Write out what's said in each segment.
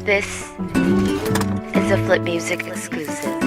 This is a Flip Music exclusive.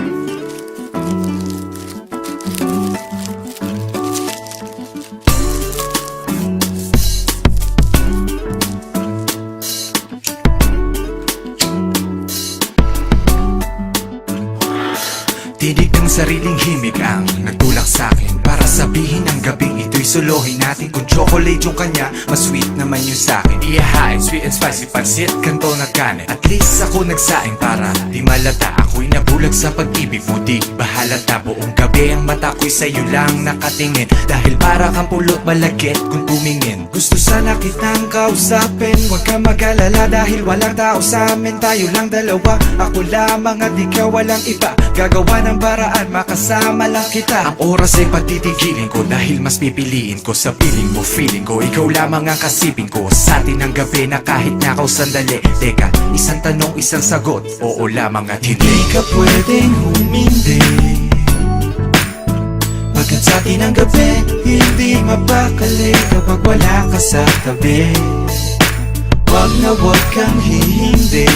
Tinig ng sariling himig ang nagtulak sa'kin para sabihin ang gabing ito'y solohin natin. Kung chocolate yung kanya, mas sweet naman yung sa'kin. Iyahain, sweet and spicy pansit, kanto na kanin. At least ako nagsaing para di malata. Ako'y nabulag sa pag-ibig mo, di bahalata. Buong gabi ang mata ko'y sa'yo lang nakatingin. Dahil para kang pulot malagit kung tumingin. Gusto sana kitang kausapin, huwag ka mag-alala dahil walang tao sa amin. Tayo lang dalawa, ako lamang at ikaw walang iba. Gagawa ng paraan, makasama lang kita. Ang oras ay patitigilin ko dahil mas pipiliin ko sa piling mo, feeling ko. Ikaw lamang ang kasipin ko sa atin ang gabi na kahit nakaw sandali. Teka, isang tanong, isang sagot, oo lamang at hindi ka pwedeng humindi. Pagkat sa atin ang gabi, hindi mapakali kapag wala ka sa tabi. Wag na wag kang hihindi.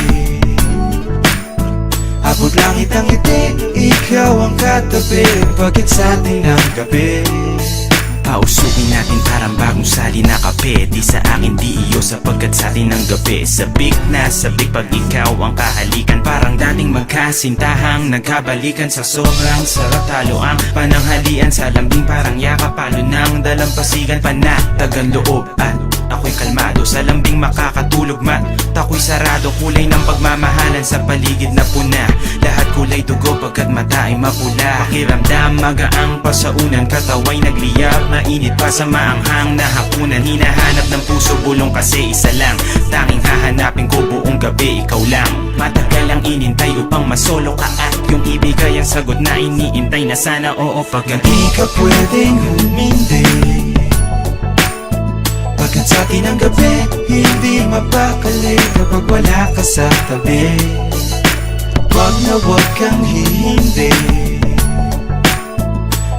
Abot langit ang ngiti, ikaw ang katabi. Pagkat sa atin ang gabi, pausukin natin parang bagong sali na kape. Di sa akin, di iyo sapagkat sa atin ang gabi. Sabik na sabik pag ikaw ang kahalikan. Parang dating magkasintahang nagkabalikan. Sa sobrang sarap talo ang pananghalian. Sa lambing parang yakapalo ng dalampasigan. Panatagan loob at ako'y kalmado. Sa lambing makakatulog man tako'y sarado. Kulay ng pagmamahalan sa paligid na puna. Lahat kulay dugo pagkat mata ay mapula. Pakiramdam magaang pa sa unan. Katawa'y nagliyab, mainit pa sa maanghang na hapunan. Hinahanap ng puso bulong kasi isa lang. Tanging hahanapin ko buong gabi, ikaw lang. Matagal ang inintay upang masolo ka. At yung ibigay ang sagot na iniintay na sana oo. Pagkat di ka pwedeng humindi. Pagkat sa atin ang gabi, hindi mapakali kapag wala ka sa tabi. Wag na wag kang hihindi.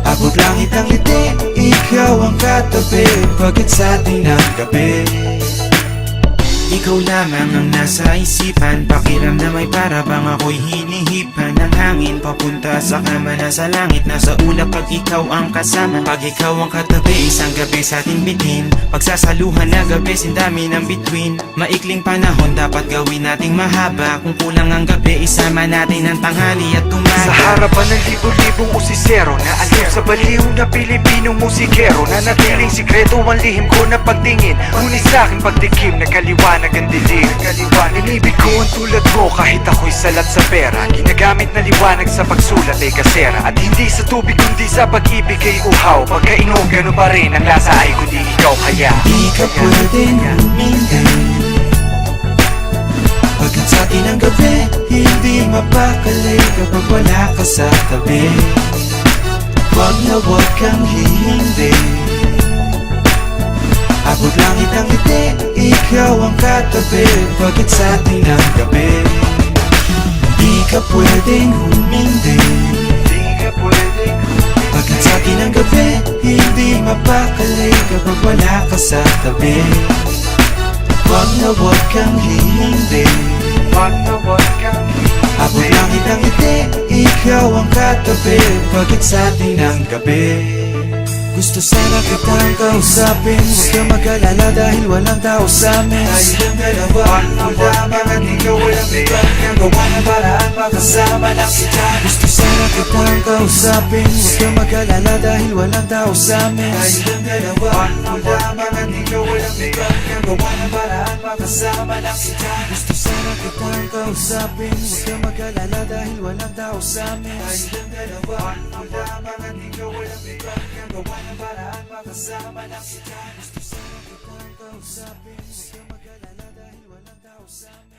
Abot langit ang ngiti, ikaw ang katabi. Pagkat sa atin ang gabi, ikaw lamang ang nasa isipan. Pakiramdam ay para bang ako'y hinihipan ng hangin papunta sa kama na sa langit. Nasa ulap pag ikaw ang kasama. Pag ikaw ang katabi, isang gabi sa ating bitin. Pagsasaluhan na gabi, sindami ng between. Maikling panahon dapat gawin nating mahaba. Kung kulang ang gabi, isama natin ang tanghali at umaga. sa harapan ng libo-libong usisero na alim sa baliw na Pilipinong musikero. Na natiling sikreto ang lihim ko na pagtingin. Ngunit sa'king pagtikim na kaliwanag ang dilim. Inibig ko ang tulad mo kahit ako'y salat sa pera. Ginagamit na liwanag sa pagsulat ay kasera. At hindi sa tubig kundi sa pag-ibig ay uhaw. Pagkainom gano'n pa rin ang lasa ay kundi ikaw kaya. Di ka pwedeng humindi. Pagkat sa atin ang gabi, hindi mapakali kapag wala ka sa tabi. Wag na wag kang hihindi. Abot langit ang ngiti, ikaw ang katabi. Pagkat sa atin ang gabi, di ka pwedeng humindi. Pagkat sa atin ang gabi, hindi mapakali kapag wala ka sa tabi. Wag na wag kang hihindi. Abot langit ang ngiti, ikaw ang katabi. Pagkat sa atin ang gabi, gusto sana kitang kausapin. Huwag ka mag-alala dahil walang tao sa amin. Tayo lang dalawa, ako lamang at ikaw walang iba. Gagawa ng paraan, makasama lang kita. Gusto sana kitang kausapin. Huwag ka mag-alala dahil walang tao sa amin. Tayo lang dalawa, ako lamang at ikaw walang iba. Gagawa ng paraan, makasama lang kita. Gusto sana kitang kausapin. Huwag ka mag-alala dahil walang tao sa amin. Tayo lang dalawa, ako lamang at ikaw walang iba. Gagawa ng paraan, makasama lang kita. Gusto sana kitang kausapin. Huwag ka mag-alala dahil walang tao sa amin.